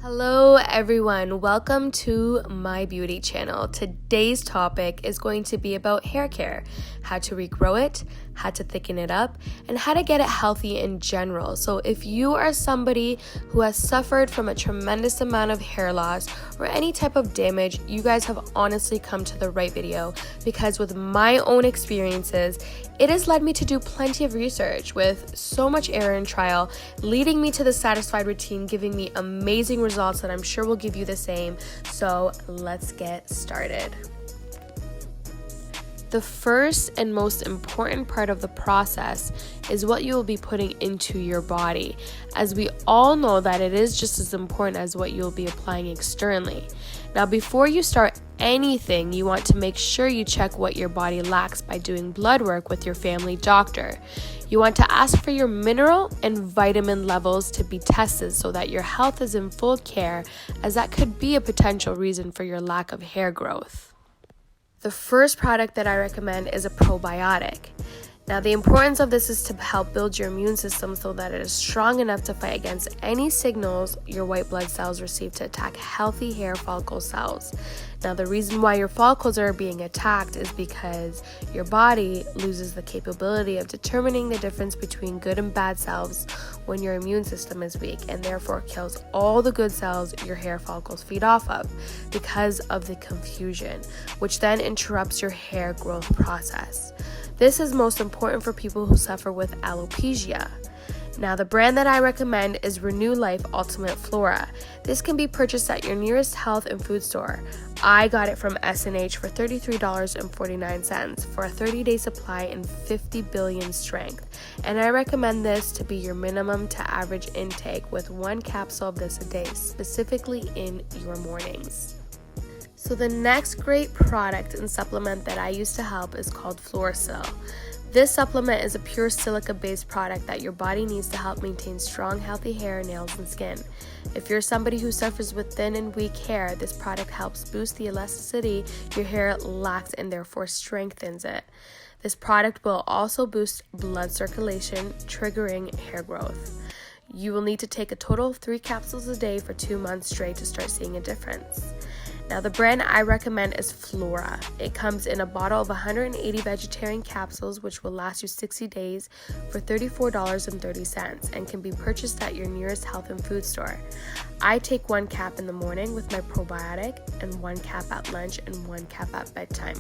Hello everyone, welcome to my beauty channel. Today's topic is going to be about hair care, how to regrow it, how to thicken it up, and how to get it healthy in general. So if you are somebody who has suffered from a tremendous amount of hair loss or any type of damage, you guys have honestly come to the right video, because with my own experiences, it has led me to do plenty of research with so much error and trial, leading me to the satisfied routine, giving me amazing results that I'm sure will give you the same. So let's get started. The first and most important part of the process is what you will be putting into your body, as we all know that it is just as important as what you'll be applying externally. Now, before you start anything, you want to make sure you check what your body lacks by doing blood work with your family doctor. You want to ask for your mineral and vitamin levels to be tested so that your health is in full care, as that could be a potential reason for your lack of hair growth. The first product that I recommend is a probiotic. Now, the importance of this is to help build your immune system so that it is strong enough to fight against any signals your white blood cells receive to attack healthy hair follicle cells. Now, the reason why your follicles are being attacked is because your body loses the capability of determining the difference between good and bad cells when your immune system is weak, and therefore kills all the good cells your hair follicles feed off of because of the confusion, which then interrupts your hair growth process. This is most important for people who suffer with alopecia. Now, the brand that I recommend is Renewlife Ultimate Flora. This can be purchased at your nearest health and food store. I got it from S&H for $33.49 for a 30-day supply and 50 billion strength. And I recommend this to be your minimum to average intake, with one capsule of this a day, specifically in your mornings. So the next great product and supplement that I use to help is called Florasil. This supplement is a pure silica-based product that your body needs to help maintain strong, healthy hair, nails, and skin. If you're somebody who suffers with thin and weak hair, this product helps boost the elasticity your hair lacks and therefore strengthens it. This product will also boost blood circulation, triggering hair growth. You will need to take a total of 3 capsules a day for 2 months straight to start seeing a difference. Now, the brand I recommend is Flora. It comes in a bottle of 180 vegetarian capsules, which will last you 60 days for $34.30 and can be purchased at your nearest health and food store. I take 1 cap in the morning with my probiotic, and 1 cap at lunch, and 1 cap at bedtime.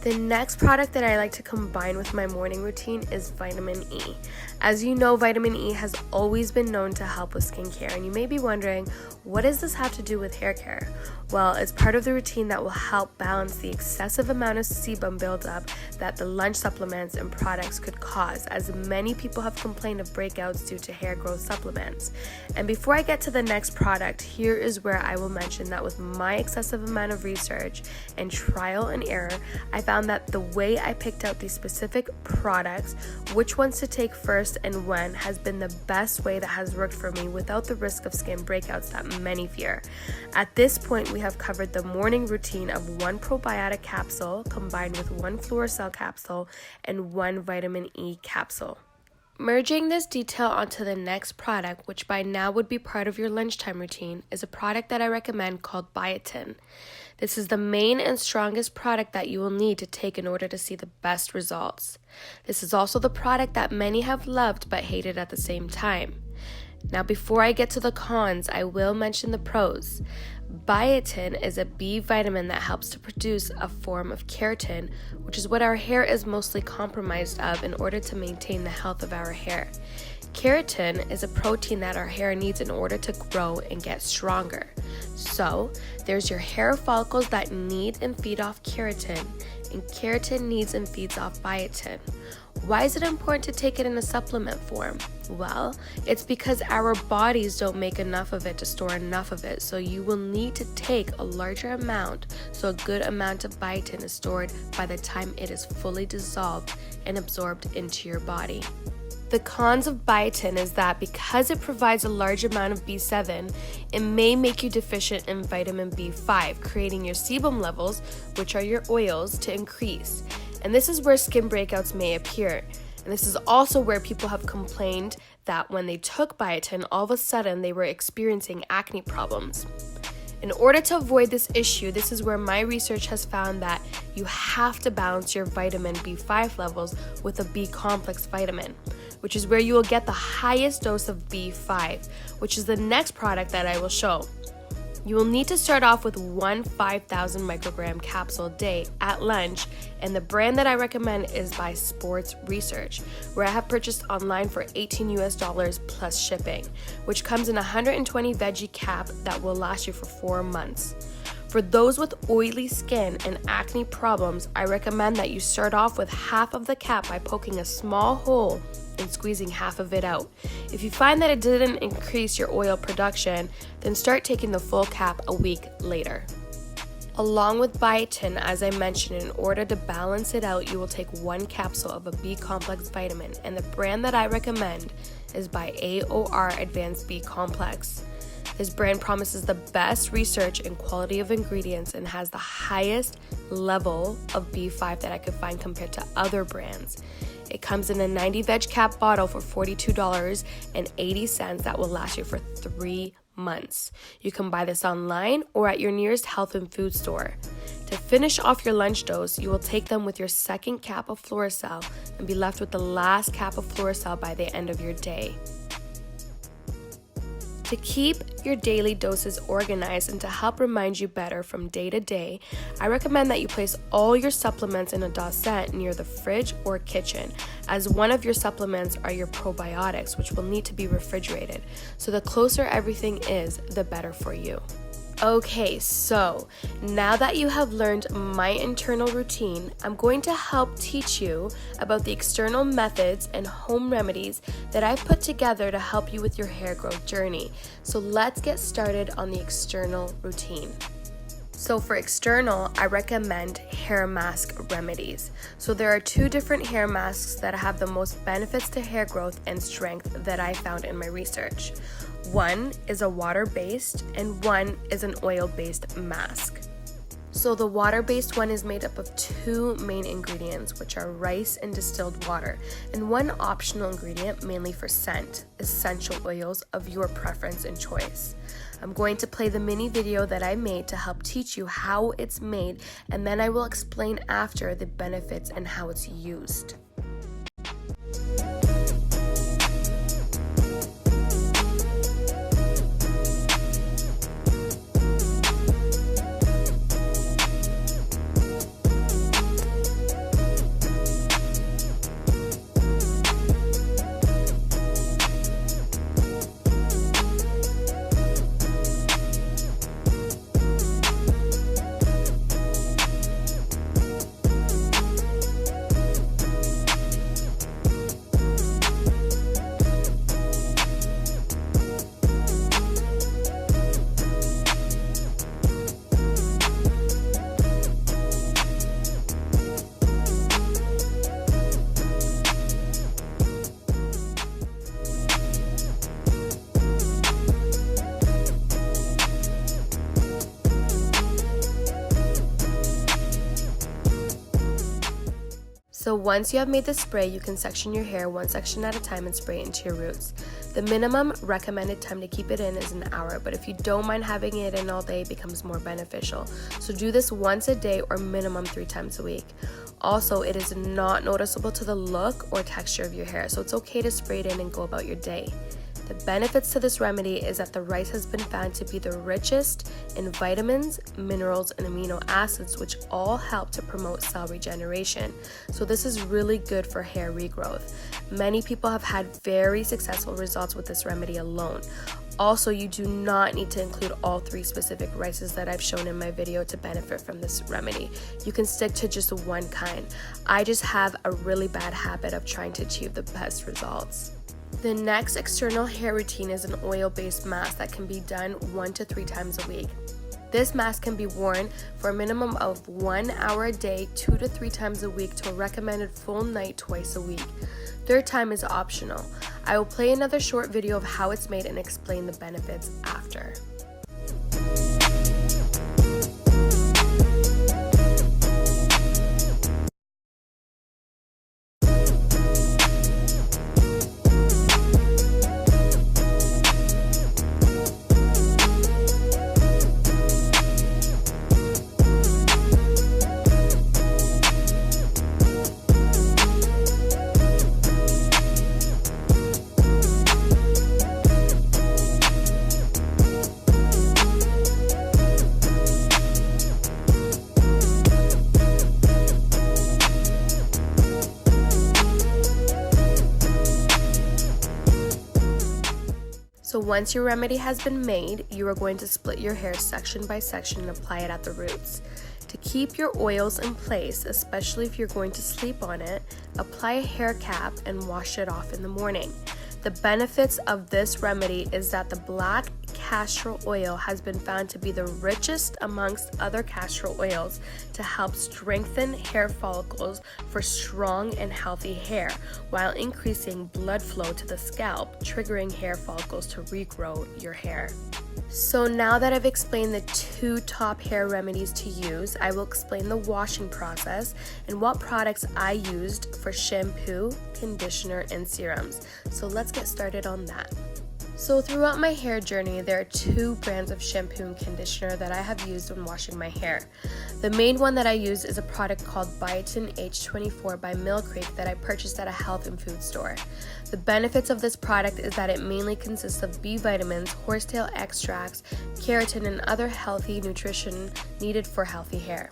The next product that I like to combine with my morning routine is vitamin E. As you know, vitamin E has always been known to help with skincare, and you may be wondering, what does this have to do with hair care? Well, it's part of the routine that will help balance the excessive amount of sebum buildup that the lunch supplements and products could cause, as many people have complained of breakouts due to hair growth supplements. And before I get to the next product, here is where I will mention that with my excessive amount of research and trial and error, I found that the way I picked out these specific products, which ones to take first and when, has been the best way that has worked for me without the risk of skin breakouts that many fear. At this point, we have covered the morning routine of 1 probiotic capsule combined with 1 Florasil capsule and 1 vitamin E capsule. Merging this detail onto the next product, which by now would be part of your lunchtime routine, is a product that I recommend called Biotin. This is the main and strongest product that you will need to take in order to see the best results. This is also the product that many have loved but hated at the same time. Now, before I get to the cons, I will mention the pros. Biotin is a B vitamin that helps to produce a form of keratin, which is what our hair is mostly compromised of in order to maintain the health of our hair. Keratin is a protein that our hair needs in order to grow and get stronger. So, there's your hair follicles that need and feed off keratin, and keratin needs and feeds off biotin. Why is it important to take it in a supplement form? Well, it's because our bodies don't make enough of it to store enough of it, so you will need to take a larger amount so a good amount of biotin is stored by the time it is fully dissolved and absorbed into your body. The cons of biotin is that because it provides a large amount of B7, it may make you deficient in vitamin B5, creating your sebum levels, which are your oils, to increase. And this is where skin breakouts may appear. And this is also where people have complained that when they took biotin, all of a sudden they were experiencing acne problems. In order to avoid this issue, this is where my research has found that you have to balance your vitamin B5 levels with a B complex vitamin, which is where you will get the highest dose of B5, which is the next product that I will show. You will need to start off with one 5,000 microgram capsule a day at lunch, and the brand that I recommend is by SportsResearch, where I have purchased online for $18 plus shipping, which comes in a 120 veggie cap that will last you for 4 months. For those with oily skin and acne problems, I recommend that you start off with half of the cap by poking a small hole and squeezing half of it out. If you find that it didn't increase your oil production, then start taking the full cap a week later. Along with biotin, as I mentioned, in order to balance it out, you will take one capsule of a B complex vitamin, and the brand that I recommend is by AOR Advanced B Complex. This brand promises the best research and quality of ingredients and has the highest level of B5 that I could find compared to other brands. It comes in a 90 veg cap bottle for $42.80 that will last you for 3 months. You can buy this online or at your nearest health and food store. To finish off your lunch dose, you will take them with your second cap of Florasil and be left with the last cap of Florasil by the end of your day. To keep your daily doses organized and to help remind you better from day to day, I recommend that you place all your supplements in a dosette near the fridge or kitchen, as one of your supplements are your probiotics, which will need to be refrigerated. So the closer everything is, the better for you. Okay, so now that you have learned my internal routine, I'm going to help teach you about the external methods and home remedies that I've put together to help you with your hair growth journey. So let's get started on the external routine. So for external, I recommend hair mask remedies. So there are 2 different hair masks that have the most benefits to hair growth and strength that I found in my research. One is a water-based and one is an oil-based mask. So the water-based one is made up of 2 main ingredients, which are rice and distilled water, and one optional ingredient mainly for scent, essential oils of your preference and choice. I'm going to play the mini video that I made to help teach you how it's made, and then I will explain after the benefits and how it's used. So once you have made the spray, you can section your hair 1 section at a time and spray it into your roots. The minimum recommended time to keep it in is an hour, but if you don't mind having it in all day, it becomes more beneficial. So do this once a day or minimum 3 times a week. Also, it is not noticeable to the look or texture of your hair, so it's okay to spray it in and go about your day. The benefits to this remedy is that the rice has been found to be the richest in vitamins, minerals, and amino acids, which all help to promote cell regeneration. So this is really good for hair regrowth. Many people have had very successful results with this remedy alone. Also, you do not need to include all 3 specific rices that I've shown in my video to benefit from this remedy. You can stick to just one kind. I just have a really bad habit of trying to achieve the best results. The next external hair routine is an oil-based mask that can be done 1 to 3 times a week. This mask can be worn for a minimum of 1 hour a day, 2 to 3 times a week, to a recommended full night twice a week. 3rd time is optional. I will play another short video of how it's made and explain the benefits after. Once your remedy has been made, you are going to split your hair section by section and apply it at the roots. To keep your oils in place, especially if you're going to sleep on it, apply a hair cap and wash it off in the morning. The benefits of this remedy is that the black castrol oil has been found to be the richest amongst other castrol oils to help strengthen hair follicles for strong and healthy hair, while increasing blood flow to the scalp, triggering hair follicles to regrow your hair. So now that I've explained the 2 top hair remedies to use, I will explain the washing process and what products I used for shampoo, conditioner, and serums. So let's get started on that. So throughout my hair journey, there are 2 brands of shampoo and conditioner that I have used when washing my hair. The main one that I use is a product called Biotin H24 by Mill Creek that I purchased at a health and food store. The benefits of this product is that it mainly consists of B vitamins, horsetail extracts, keratin, and other healthy nutrition needed for healthy hair.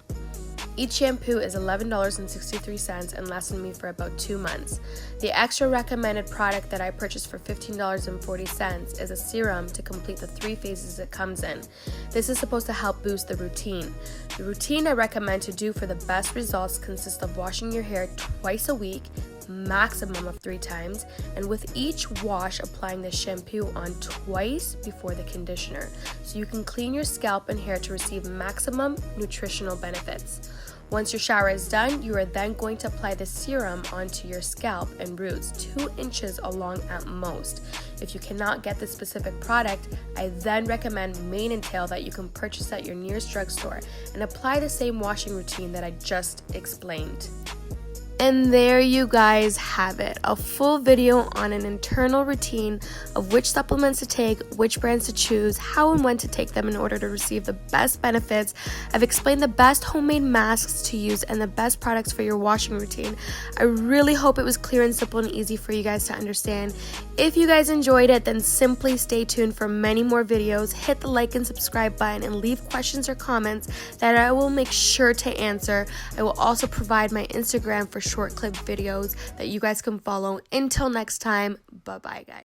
Each shampoo is $11.63 and lasted me for about 2 months. The extra recommended product that I purchased for $15.40 is a serum to complete the 3 phases it comes in. This is supposed to help boost the routine. The routine I recommend to do for the best results consists of washing your hair twice a week, maximum of 3 times, and with each wash applying the shampoo on twice before the conditioner, so you can clean your scalp and hair to receive maximum nutritional benefits. Once your shower is done, you are then going to apply the serum onto your scalp and roots 2 inches along at most. If you cannot get this specific product, I then recommend mane and tail that you can purchase at your nearest drugstore and apply the same washing routine that I just explained. And there you guys have it, a full video on an internal routine of which supplements to take, which brands to choose, how and when to take them in order to receive the best benefits. I've explained the best homemade masks to use and the best products for your washing routine. I really hope it was clear and simple and easy for you guys to understand. If you guys enjoyed it, then simply stay tuned for many more videos. Hit the like and subscribe button and leave questions or comments that I will make sure to answer. I will also provide my Instagram for short clip videos that you guys can follow. Until next time, bye bye guys.